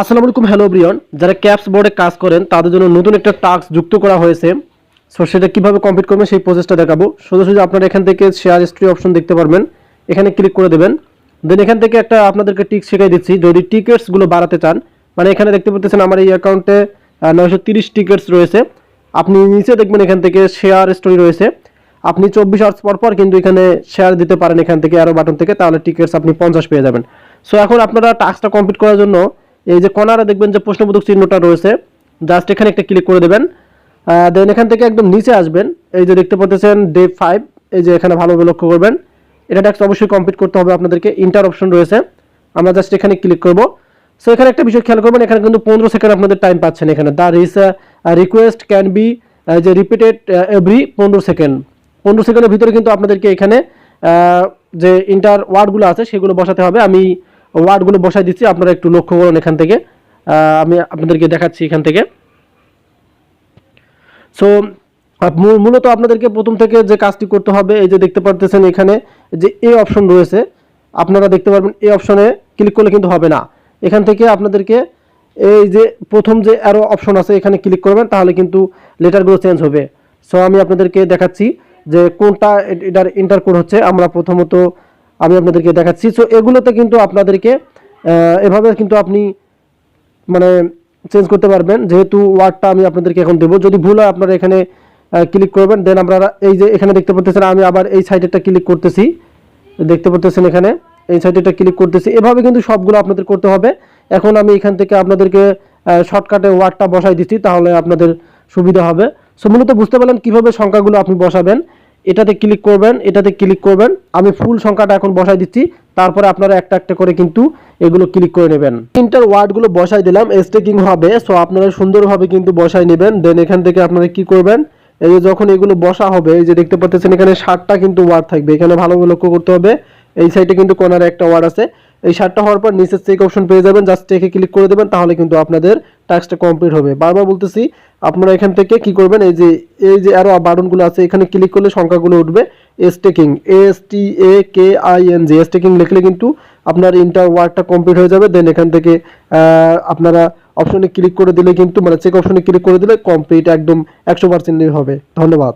আসসালামু আলাইকুম, hello everyone. যারা ক্যাপস বোর্ডে কাজ করেন তাদের জন্য নতুন একটা টাস্ক যুক্ত করা হয়েছে। সো সেটা কিভাবে কমপ্লিট করবেন সেই প্রসেসটা দেখাবো। সোজাসুজি আপনারা এখান থেকে শেয়ার হিস্ট্রি অপশন দেখতে পারবেন, এখানে ক্লিক করে দেবেন। দেন এখান থেকে একটা আপনাদেরকে টিক শিখিয়ে দিচ্ছি। যদি টিকেটসগুলো বাড়াতে চান, মানে এখানে দেখতে পাচ্ছেন আমার এই অ্যাকাউন্টে 930 টিকেটস রয়েছে। আপনি নিচে দেখবেন এখান থেকে শেয়ার স্টোরি রয়েছে। আপনি 24 আওয়ার্স পর পর কিন্তু এখানে শেয়ার দিতে পারেন এখান থেকে অ্যারো বাটন থেকে, তাহলে টিকেটস আপনি 50 পেয়ে যাবেন। সো এখন আপনারা টাস্কটা কমপ্লিট করার জন্য এই যে কর্নারে দেখবেন যে প্রশ্নবোধক চিহ্নটা রয়েছে, জাস্ট এখানে একটা ক্লিক করে দেবেন। দেন এখান থেকে একদম নিচে আসবেন, এই যে দেখতে পাচ্ছেন ডে 5, এই যে এখানে ভালোভাবে লক্ষ্য করবেন। এটা টাস্ক অবশ্যই কমপ্লিট করতে হবে আপনাদেরকে। ইন্টার অপশন রয়েছে, আমরা জাস্ট এখানে ক্লিক করব। সো এখানে একটা বিষয় খেয়াল করবেন, এখানে কিন্তু 15 সেকেন্ড আপনাদের টাইম পাচ্ছেন। এখানে দ্য রিকোয়েস্ট ক্যান বি যে রিপিটেড এভরি 15 সেকেন্ড। 15 সেকেন্ডের ভিতরে কিন্তু আপনাদেরকে এখানে যে ইন্টার ওয়ার্ডগুলো আছে সেগুলো বসাতে হবে। আমি ওয়ার্ডগুলো বসাই দিচ্ছি, আপনারা একটু লক্ষ্য করুন। এখান থেকে আমি আপনাদেরকে দেখাচ্ছি এখান থেকে। সো মূলত আপনাদেরকে প্রথম থেকে যে কাজটি করতে হবে, এই যে দেখতে পারতেছেন এখানে যে এ অপশন রয়েছে, আপনারা দেখতে পারবেন এই অপশনে ক্লিক করলে কিন্তু হবে না। এখান থেকে আপনাদেরকে এই যে প্রথম যে অ্যারো অপশন আছে এখানে ক্লিক করবেন, তাহলে কিন্তু লেটারগুলো চেঞ্জ হবে। সো আমি আপনাদেরকে দেখাচ্ছি যে কোনটা এটার ইন্টার কোড হচ্ছে। আমরা প্রথমত আমি আপনাদেরকে দেখাচ্ছি। সো এগুলোতে কিন্তু আপনাদেরকে এভাবে কিন্তু আপনি মানে চেঞ্জ করতে পারবেন। যেহেতু ওয়ার্ডটা আমি আপনাদেরকে এখন দেবো, যদি ভুল হয় আপনারা এখানে ক্লিক করবেন। দেন আপনারা এই যে এখানে দেখতে পাচ্ছেন আমি আবার এই সাইডেরটা ক্লিক করতেছি, দেখতে পাচ্ছেন এখানে এই সাইডেরটা ক্লিক করতেছি। এভাবে কিন্তু সবগুলো আপনাদের করতে হবে। এখন আমি এখান থেকে আপনাদেরকে শর্টকাটে ওয়ার্ডটা বসাই দিচ্ছি, তাহলে আপনাদের সুবিধা হবে। সো মূলত বুঝতে পারলেন কিভাবে সংখ্যাগুলো আপনি বসাবেন। এটাতে ক্লিক করবেন, এটাতে ক্লিক করবেন। আমি ফুল সংখ্যাটা এখন বসাই দিচ্ছি, তারপরে আপনারা একটা একটা করে কিন্তু এগুলো ক্লিক করে নেবেন। ইন্টার ওয়ার্ডগুলো বসাই দিলাম, স্টেকিং হবে। সো আপনারা সুন্দরভাবে কিন্তু বসাই নেবেন। দেন এখান থেকে আপনারা কি করবেন, এই যে যখন এগুলো বসা হবে, এই যে দেখতে পাচ্ছেন এখানে 60টা কিন্তু ওয়ার্ড থাকবে। এখানে ভালোভাবে লক্ষ্য করতে হবে। এই সাইডে কিন্তু কর্নারে একটা ওয়ার্ড আছে। এই 60টা হওয়ার পর নিচে চেক অপশন পেয়ে যাবেন, জাস্ট চেকে ক্লিক করে দেবেন, তাহলে কিন্তু আপনাদের টাস্কটা কমপ্লিট হবে। বারবার বলতেছি, আপনারা এখান থেকে কি করবেন, এই যে আরো বাটনগুলো আছে এখানে ক্লিক করলে সংখ্যাগুলো উঠবে। স্টেকিং, STAKING, স্টেকিং লিখলে কিন্তু আপনার ইন্টার ওয়ার্ডটা কমপ্লিট হয়ে যাবে। দেন এখান থেকে আপনারা অপশনে ক্লিক করে দিলে কিন্তু মানে চেক অপশনে ক্লিক করে দিলে কমপ্লিট একদম 100% হবে। ধন্যবাদ।